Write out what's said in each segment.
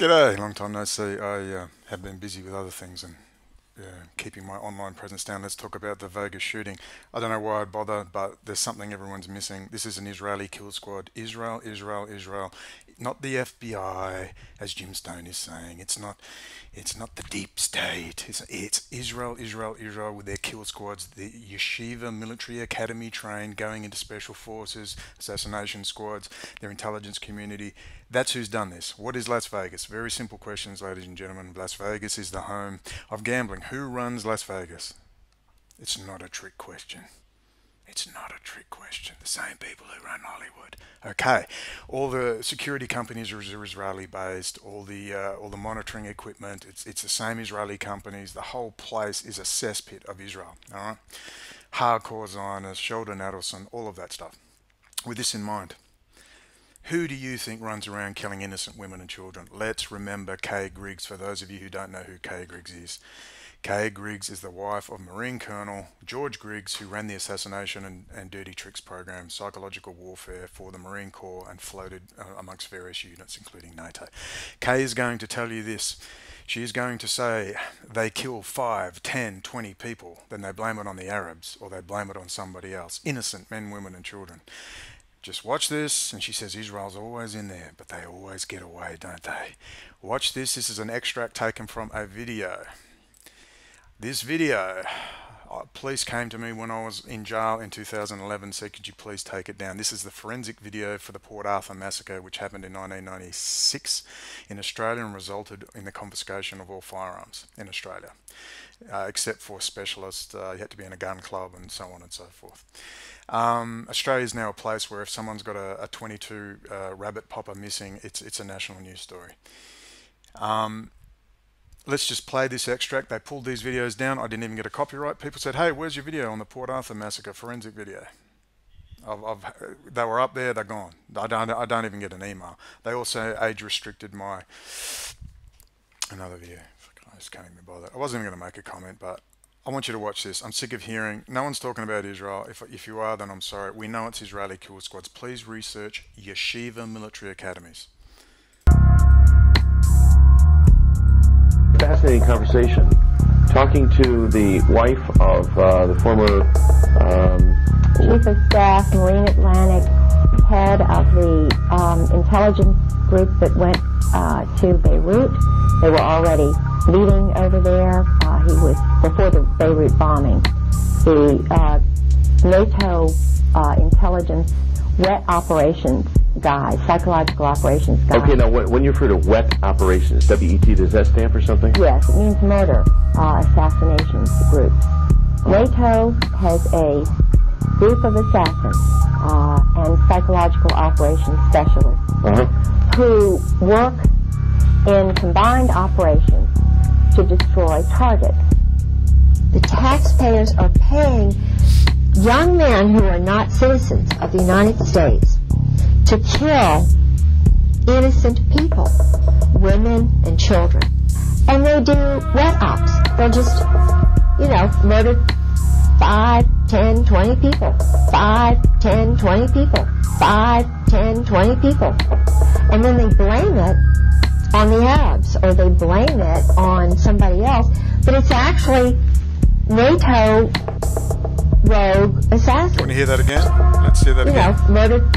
G'day, long time no see. I have been busy with other things and keeping my online presence down. Let's talk about the Vegas shooting. I don't know why I'd bother, but there's something everyone's missing. This is an Israeli kill squad. Israel, Israel, Israel. Not the FBI, as Jim Stone is saying. It's not. It's not the deep state. It's Israel, Israel, Israel with their kill squads. The Yeshiva military academy trained, going into special forces, assassination squads, their intelligence community. That's who's done this. What is Las Vegas? Very simple questions, ladies and gentlemen. Las Vegas is the home of gambling. Who runs Las Vegas? It's not a trick question. It's not a trick question. The same people who run Hollywood. Okay, all the security companies are Israeli based. All the monitoring equipment. It's the same Israeli companies. The whole place is a cesspit of Israel. All right, hardcore Zionists, Sheldon Adelson, all of that stuff. With this in mind, who do you think runs around killing innocent women and children? Let's remember Kay Griggs, for those of you who don't know who Kay Griggs is. Kay Griggs is the wife of Marine Colonel George Griggs, who ran the assassination and dirty tricks program, psychological warfare for the Marine Corps, and floated amongst various units, including NATO. Kay is going to tell you this. She is going to say they kill 5, 10, 20 people, then they blame it on the Arabs or they blame it on somebody else. Innocent men, women, and children. Just watch this, and she says Israel's always in there, but they always get away, don't they? Watch this. This is an extract taken from a video. This video, police came to me when I was in jail in 2011, said, could you please take it down? This is the forensic video for the Port Arthur massacre, which happened in 1996 in Australia and resulted in the confiscation of all firearms in Australia, except for specialists. You had to be in a gun club and so on and so forth. Australia is now a place where if someone's got a 22 rabbit popper missing, it's a national news story. Let's just play this extract. They pulled these videos down. I didn't even get a copyright. People said, hey, where's your video on the Port Arthur massacre forensic video? They were up there, they're gone. I don't even get an email. They also age restricted my another video. I just can't even bother. I wasn't even going to make a comment, but I want you to watch this. I'm sick of hearing no one's talking about Israel. If you are, then I'm sorry. We know it's Israeli kill squads. Please research yeshiva military academies. Fascinating conversation. Talking to the wife of the former Chief of Staff, Marine Atlantic, head of the intelligence group that went to Beirut. They were already meeting over there. He was before the Beirut bombing. The NATO intelligence wet operations guy, psychological operations guy. Okay, now when you refer to wet operations, W-E-T, does that stand for something? Yes, it means murder, assassinations groups. NATO has a group of assassins and psychological operations specialists who work in combined operations to destroy targets. The taxpayers are paying young men who are not citizens of the United States to kill innocent people, women and children. And they do wet ops. They'll just, murder 5, 10, 20 people. 5, 10, 20 people. 5, 10, 20 people. And then they blame it on the Arabs, or they blame it on somebody else. But it's actually NATO rogue assassins. Want to hear that again? Let's hear that again. Murdered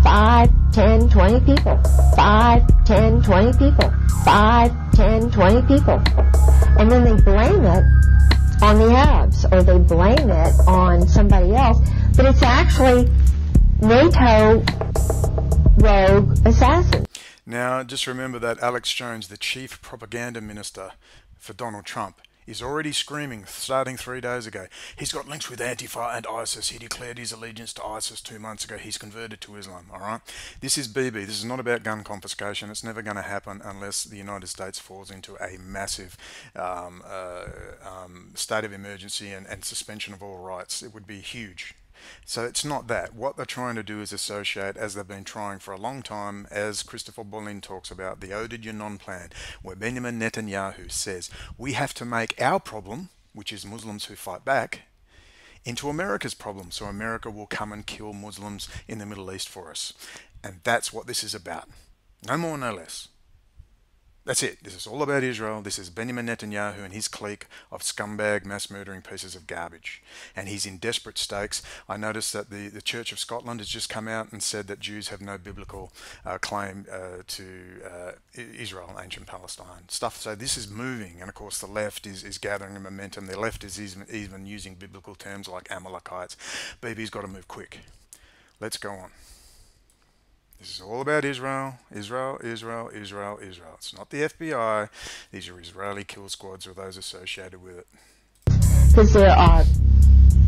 5, 10, 20 people. 5, 10, 20 people. 5, 10, 20 people. And then they blame it on the Arabs, or they blame it on somebody else. But it's actually NATO rogue assassins. Now, just remember that Alex Jones, the chief propaganda minister for Donald Trump, is already screaming, starting 3 days ago. He's got links with Antifa and ISIS. He declared his allegiance to ISIS 2 months ago. He's converted to Islam, all right? This is BB. This is not about gun confiscation. It's never going to happen unless the United States falls into a massive state of emergency and suspension of all rights. It would be huge. So it's not that. What they're trying to do is associate, as they've been trying for a long time, as Christopher Bolin talks about, the Oded Yanon plan, where Benjamin Netanyahu says, we have to make our problem, which is Muslims who fight back, into America's problem, so America will come and kill Muslims in the Middle East for us. And that's what this is about. No more, no less. That's it. This is all about Israel. This is Benjamin Netanyahu and his clique of scumbag, mass-murdering pieces of garbage. And he's in desperate stakes. I noticed that the Church of Scotland has just come out and said that Jews have no biblical claim to Israel and ancient Palestine. So this is moving. And of course, the left is gathering momentum. The left is even using biblical terms like Amalekites. BB's got to move quick. Let's go on. This is all about Israel, Israel, Israel, Israel, Israel. It's not the FBI. These are Israeli kill squads or those associated with it. Because there are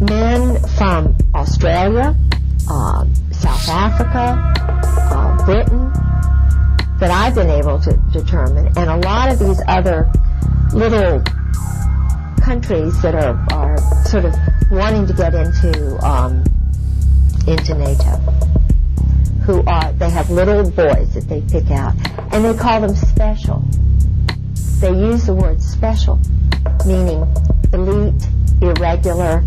men from Australia, South Africa, Britain, that I've been able to determine, and a lot of these other little countries that are sort of wanting to get into NATO. They have little boys that they pick out, and they call them special. They use the word special, meaning elite, irregular,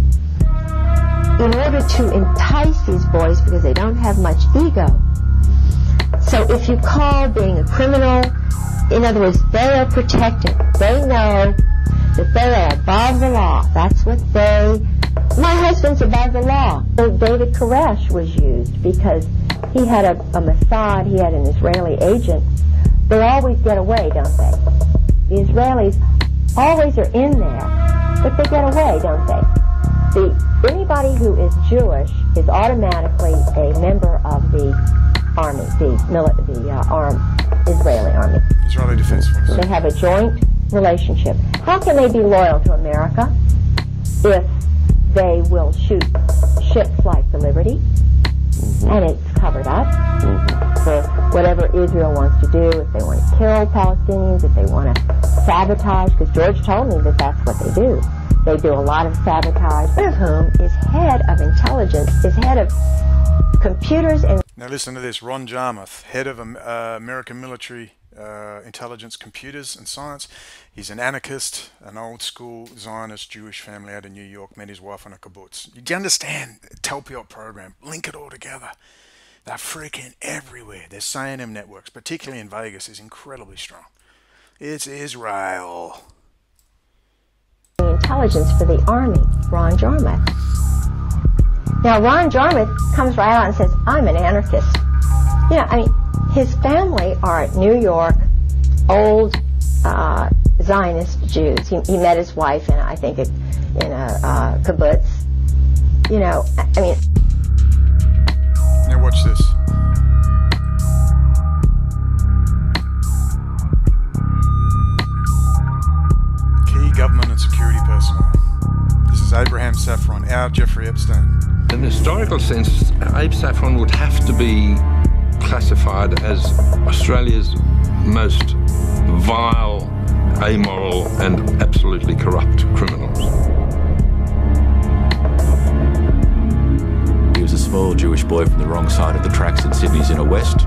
in order to entice these boys because they don't have much ego. So if you call being a criminal, in other words, they are protected. They know that they are above the law. That's what my husband's above the law. So David Koresh was used because he had a Mossad, he had an Israeli agent. They always get away, don't they? The Israelis always are in there, but they get away, don't they? Anybody who is Jewish is automatically a member of the army, the Israeli army. Israeli Defense Force. They have a joint relationship. How can they be loyal to America if they will shoot ships like the Liberty? And it's covered up for whatever Israel wants to do, if they want to kill Palestinians, if they want to sabotage, because George told me that that's what they do. They do a lot of sabotage. One of whom is head of intelligence, is head of computers and... Now listen to this. Ron Jarmuth, head of American military intelligence, computers and science. He's an anarchist, an old school Zionist Jewish family out of New York, met his wife on a kibbutz. Do you understand? Talpiot program, link it all together. They're freaking everywhere. Their SANM networks, particularly in Vegas, is incredibly strong. It's Israel. Intelligence for the army, Ron Jarmuth. Now Ron Jarmuth comes right out and says, I'm an anarchist. You know, I mean, his family are New York, old Zionist Jews. He met his wife in, I think, in a kibbutz. You know, I mean... Now watch this. Key government and security personnel. This is Abraham Safran, our Jeffrey Epstein. In a historical sense, Abe Safran would have to be classified as Australia's most vile, amoral and absolutely corrupt criminals. He was a small Jewish boy from the wrong side of the tracks in Sydney's inner west.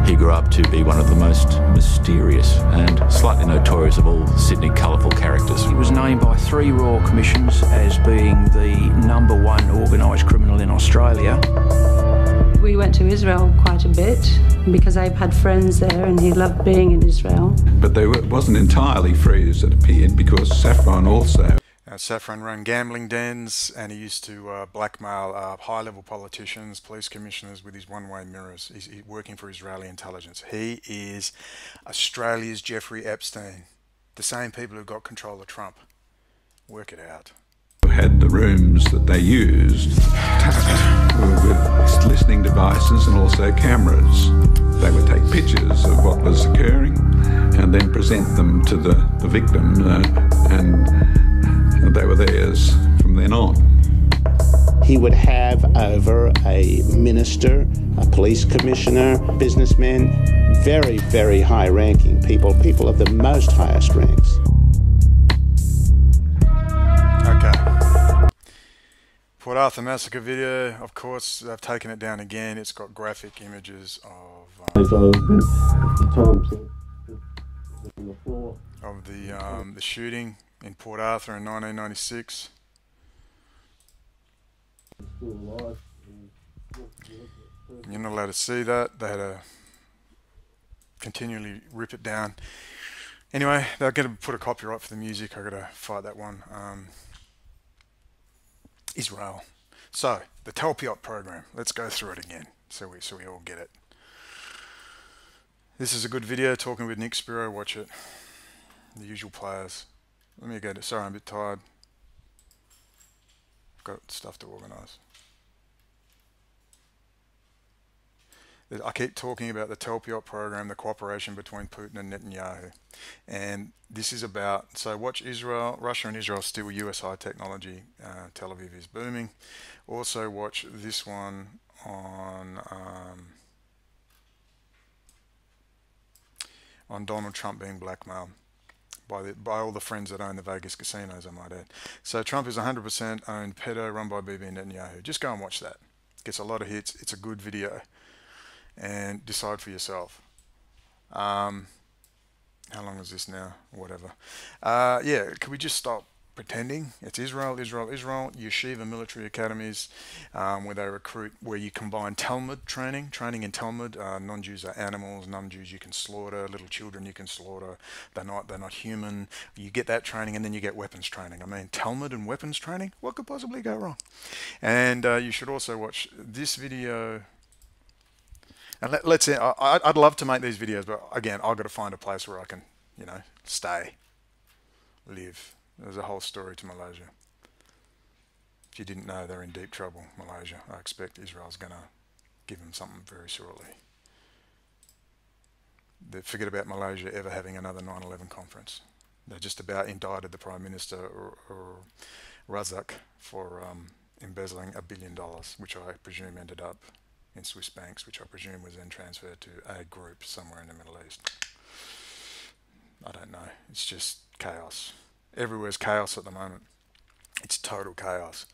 He grew up to be one of the most mysterious and slightly notorious of all Sydney colourful characters. He was named by 3 Royal Commissions as being the #1 organised criminal in Australia. We went to Israel quite a bit because Abe had friends there and he loved being in Israel. But they wasn't entirely free as it appeared, because Safran also... Safran ran gambling dens, and he used to blackmail high-level politicians, police commissioners with his one-way mirrors. He's working for Israeli intelligence. He is Australia's Jeffrey Epstein, the same people who got control of Trump. Work it out. Had the rooms that they used with listening devices and also cameras. They would take pictures of what was occurring and then present them to the victim, and they were theirs from then on. He would have over a minister, a police commissioner, businessmen, very, very high-ranking people, people of the most highest ranks. Okay. Port Arthur massacre video, of course, they've taken it down again. It's got graphic images of the shooting in Port Arthur in 1996. You're not allowed to see that. They had to continually rip it down. Anyway, they're going to put a copyright for the music. I've got to fight that one. Israel. So, the Talpiot program. Let's go through it again so we all get it. This is a good video, talking with Nick Spiro. Watch it. The usual players. Let me get it. Sorry, I'm a bit tired. I've got stuff to organise. I keep talking about the Talpiot program, the cooperation between Putin and Netanyahu. And this is about, so watch Israel, Russia and Israel still US high technology. Tel Aviv is booming. Also watch this one on Donald Trump being blackmailed by all the friends that own the Vegas casinos, I might add. So Trump is 100% owned pedo run by Bibi Netanyahu. Just go and watch that. Gets a lot of hits. It's a good video. And decide for yourself. How long is this now? Whatever. Yeah, could we just stop pretending? It's Israel, Israel, Israel. Yeshiva military academies where they recruit, where you combine Talmud training in Talmud. Non-Jews are animals. Non-Jews you can slaughter. Little children you can slaughter. They're not human. You get that training, and then you get weapons training. I mean, Talmud and weapons training. What could possibly go wrong? And you should also watch this video. And let's say, I'd love to make these videos, but again, I've got to find a place where I can, stay, live. There's a whole story to Malaysia. If you didn't know, they're in deep trouble, Malaysia. I expect Israel's going to give them something very shortly. They forget about Malaysia ever having another 9/11 conference. They just about indicted the Prime Minister, or Razak, for embezzling $1 billion, which I presume ended up in Swiss banks, which I presume was then transferred to a group somewhere in the Middle East. I don't know. It's just chaos. Everywhere's chaos at the moment. It's total chaos.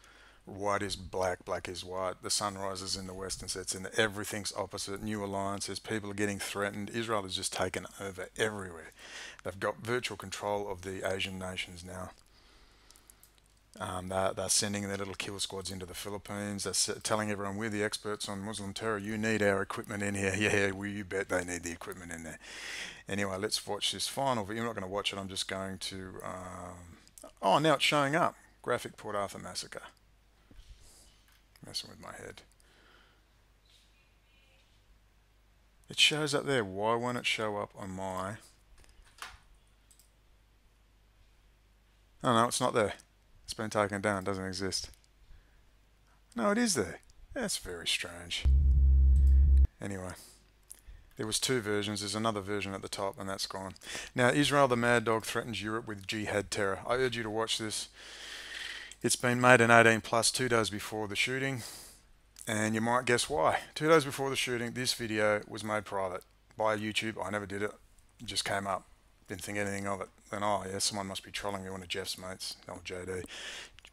White is black, black is white. The sun rises in the west and sets in the, everything's opposite. New alliances, people are getting threatened. Israel is just taken over everywhere. They've got virtual control of the Asian nations now. They're sending their little kill squads into the Philippines. They're telling everyone, we're the experts on Muslim terror. You need our equipment in here. Yeah, well, you bet they need the equipment in there. Anyway, let's watch this final video. You're not going to watch it. I'm just going to... oh, now it's showing up. Graphic Port Arthur massacre. Messing with my head. It shows up there. Why won't it show up on my... Oh, no, it's not there. It's been taken down, doesn't exist. No, it is there. That's very strange. Anyway, there was two versions. There's another version at the top, and that's gone. Now, Israel the Mad Dog threatens Europe with jihad terror. I urge you to watch this. It's been made in 18+, 2 days before the shooting, and you might guess why. 2 days before the shooting, this video was made private by YouTube. I never did it. It just came up. Didn't think anything of it. Then, oh yeah, someone must be trolling me, one of Jeff's mates, old JD.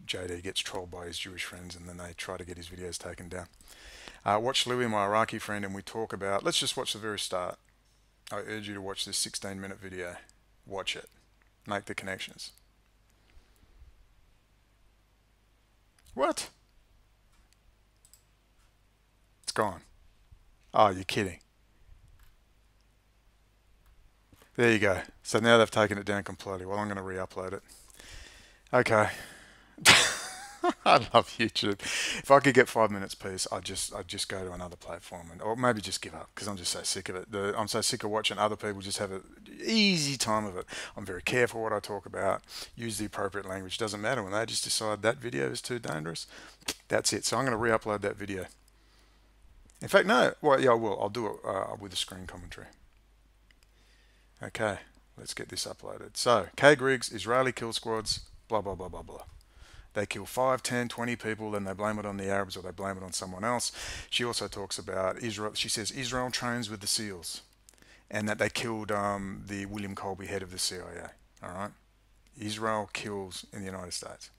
JD gets trolled by his Jewish friends, and then they try to get his videos taken down. Watch Louis, my Iraqi friend, and we talk about, let's just watch the very start. I urge you to watch this 16-minute video. Watch it. Make the connections. What? It's gone. Oh, you're kidding. There you go. So now they've taken it down completely. Well, I'm going to re-upload it. Okay. I love YouTube. If I could get 5 minutes piece, I'd just go to another platform, or maybe just give up, because I'm just so sick of it. I'm so sick of watching other people just have an easy time of it. I'm very careful what I talk about. Use the appropriate language. Doesn't matter when they just decide that video is too dangerous. That's it. So I'm going to re-upload that video. In fact, no. Well, yeah, I will. I'll do it with a screen commentary. Okay, let's get this uploaded. So, Kay Griggs, Israeli kill squads, blah, blah, blah, blah, blah. They kill 5, 10, 20 people, then they blame it on the Arabs or they blame it on someone else. She also talks about Israel. She says Israel trains with the SEALs and that they killed the William Colby, head of the CIA. All right? Israel kills in the United States.